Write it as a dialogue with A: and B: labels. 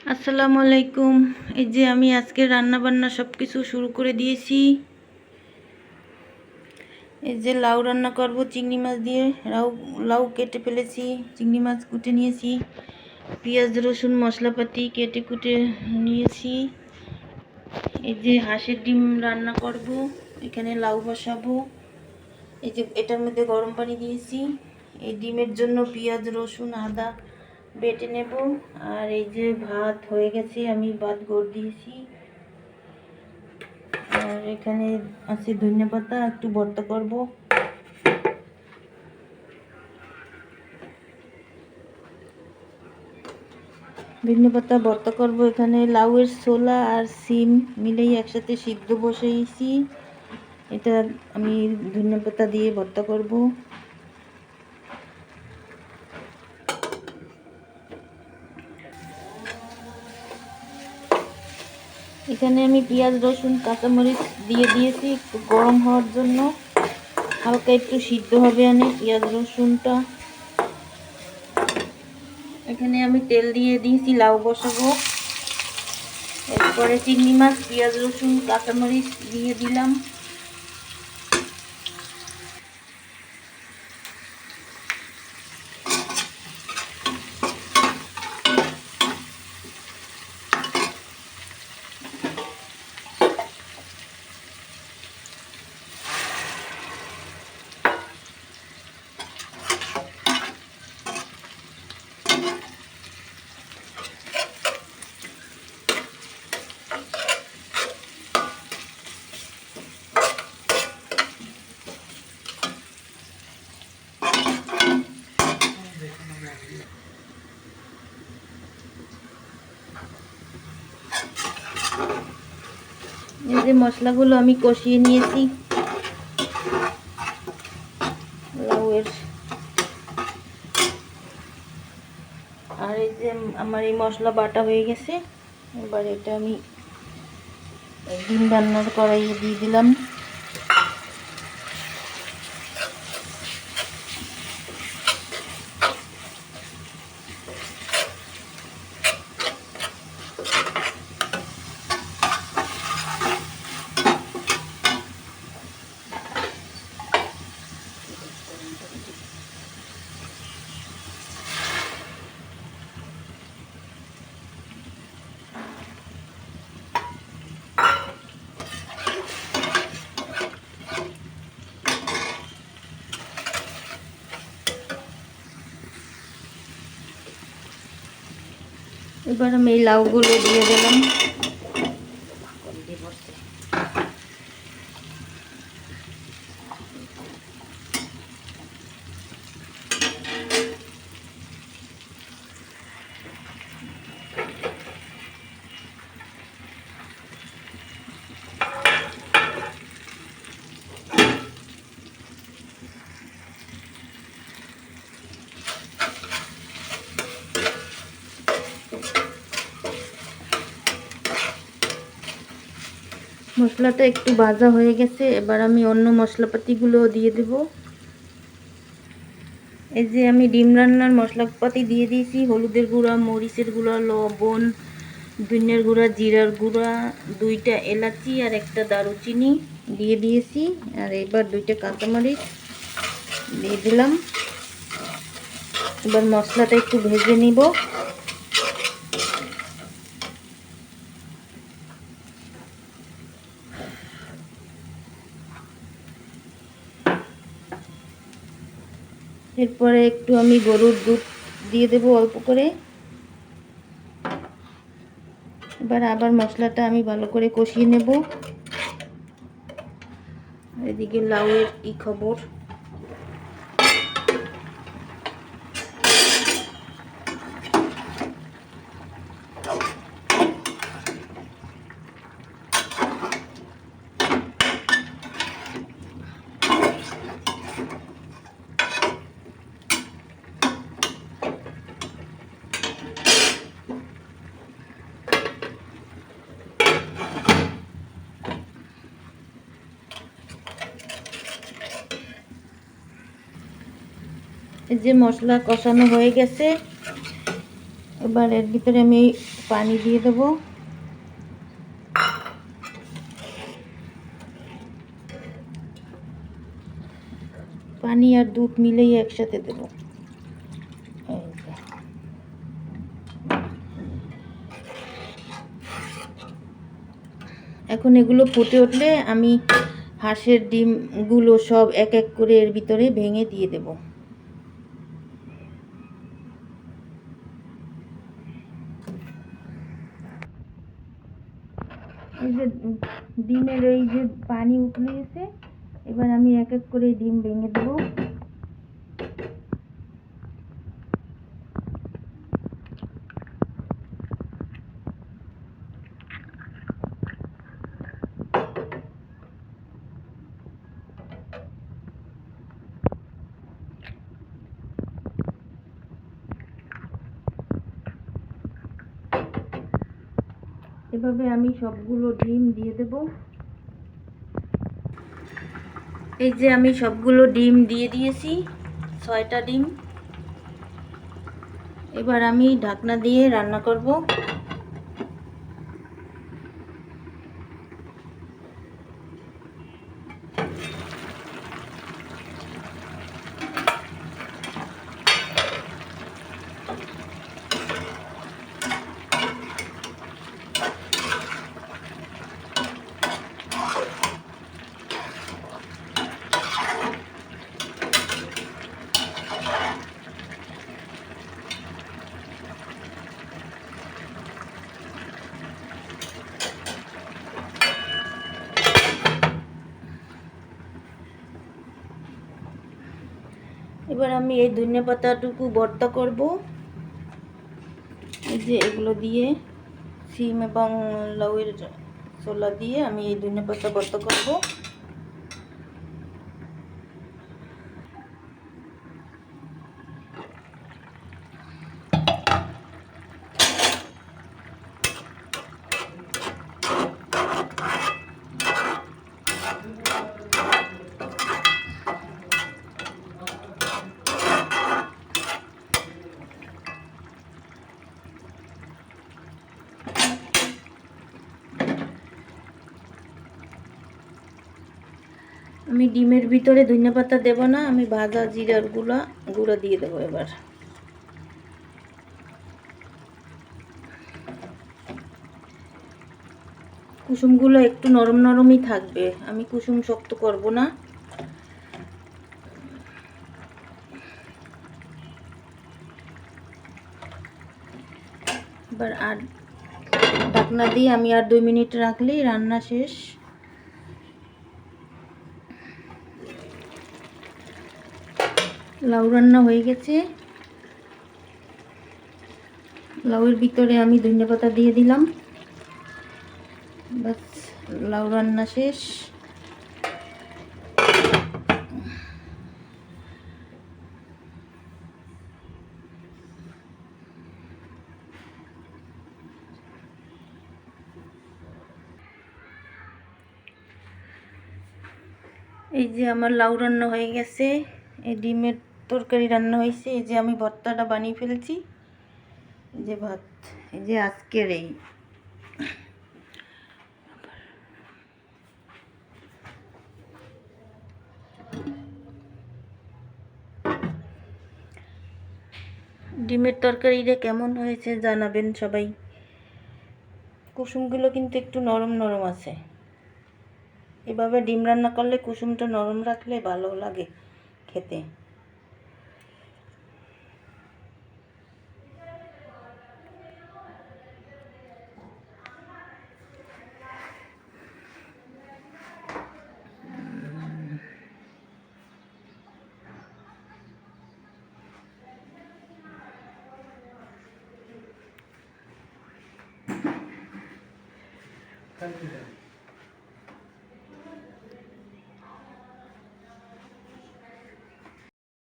A: আসসালামু আলাইকুম। এই যে আমি আজকে রান্না বান্না সব কিছু শুরু করে দিয়েছি। এই যে লাউ রান্না করব চিংড়ি মাছ দিয়ে। লাউ কেটে ফেলেছি, চিংড়ি মাছ কুটে নিয়েছি, পেঁয়াজ রসুন মশলাপাতি কেটে কুটে নিয়েছি। এই যে হাঁসের ডিম রান্না করব, এখানে লাউ বসাবো। এই যে এটার মধ্যে গরম পানি দিয়েছি। এই ডিমের জন্য পেঁয়াজ রসুন আদা বেটে নেব। আর এই যে ভাত হয়ে গেছে, আমি ভাত গড় দিয়েছি। আর এখানে আছে ধনেপাতা, একটু ভর্তা করব। ধনেপাতা ভর্তা করব। এখানে লাউয়ের ছোলা আর সিম মিলেই একসাথে সিদ্ধ বসিয়েছি। এটা আমি ধনেপাতা দিয়ে ভর্তা করব। এখানে আমি পেঁয়াজ রসুন কাঁচামরিচ দিয়ে দিয়েছি একটু গরম হওয়ার জন্য, হালকা একটু সিদ্ধ হবে পেঁয়াজ রসুনটা। এখানে আমি তেল দিয়ে দিয়েছি, লাউ বসাবো। এরপরে চিংড়ি মাছ পেঁয়াজ রসুন কাঁচামরিচ দিয়ে দিলাম। এই যে মশলাগুলো আমি কষিয়ে নিয়েছি লাউয়ের। আর এই যে আমার এই মশলা বাটা হয়ে গেছে। এবার এটা আমি ডিম রান্নার কড়াইয়ে দিয়ে দিলাম। এবার আমি এই লাউগুলো দিয়ে দিলাম। মশলাটা একটু ভাজা হয়ে গেছে, এবার আমি অন্য মশলাপাতিগুলো দিয়ে দেব। এই যে আমি ডিম রান্নার মশলাপাতি দিয়ে দিয়েছি, হলুদের গুঁড়া, মরিচের গুঁড়া, লবণ, ধনিয়ার গুঁড়া, জিরার গুঁড়া, 2টা এলাচি আর একটা দারুচিনি দিয়ে দিয়েছি। আর এবার 2টা কাঁচামরিচ দিয়ে দিলাম। এবার মশলাটা একটু ভেজে নিব। এরপরে একটু আমি গরুর দুধ দিয়ে দেব অল্প করে। এবার আবার মশলাটা আমি ভালো করে কষিয়ে নেব। এদিকে লাউয়ের কি খবর? এই যে মশলা কষানো হয়ে গেছে, এবার এর ভিতরে আমি পানি দিয়ে দেবো। পানি আর দুধ মিলেই একসাথে দেবো। এখন এগুলো ফুটে উঠলে আমি হাঁসের ডিমগুলো সব এক এক করে এর ভিতরে ভেঙে দিয়ে দেব। এই যে ডিমের এই যে পানি উঠলে গেছে, এবার আমি এক এক করে ডিম ভেঙে দেবো। এভাবে আমি সবগুলো ডিম দিয়ে দেব। এই যে আমি সবগুলো ডিম দিয়ে দিয়েছি, 6টা ডিম। এবার আমি ঢাকনা দিয়ে রান্না করব। এবার আমি এই ধনিয়া পাতাটুকু ভর্তা করব। এই যে এগুলো দিয়ে সিম এবং লাউয়ের ছোলা দিয়ে আমি এই ধনিয়া পাতা ভর্তা করব। আমি ডিমের ভিতরে ধনিয়া পাতা দেব না, আমি ভাজা জিরার গুঁড়া দিয়ে দেবো। এবার কুসুমগুলো একটু নরম নরমই থাকবে, আমি কুসুম শক্ত করব না। এবার আর ঢাকনা দিয়ে আমি আর 2 মিনিট রাখলেই রান্না শেষ। লাউ রান্না হয়ে গেছে। লাউয়ের ভিতরে আমি ধনিয়া পাতা দিয়ে দিলাম। বাস, লাউ রান্না শেষ। এই যে আমার লাউ রান্না হয়ে গেছে, এই ডিমের তরকারি রান্না হয়েছে, এই যে আমি ভর্তাটা বানিয়ে ফেলেছি। এই যে ভাত, এই যে আজকের এই ডিমের তরকারিটা কেমন হয়েছে জানাবেন সবাই। কুসুমগুলো কিন্তু একটু নরম নরম আছে। এভাবে ডিম রান্না করলে কুসুমটা নরম রাখলে ভালো লাগে খেতে। Thank you.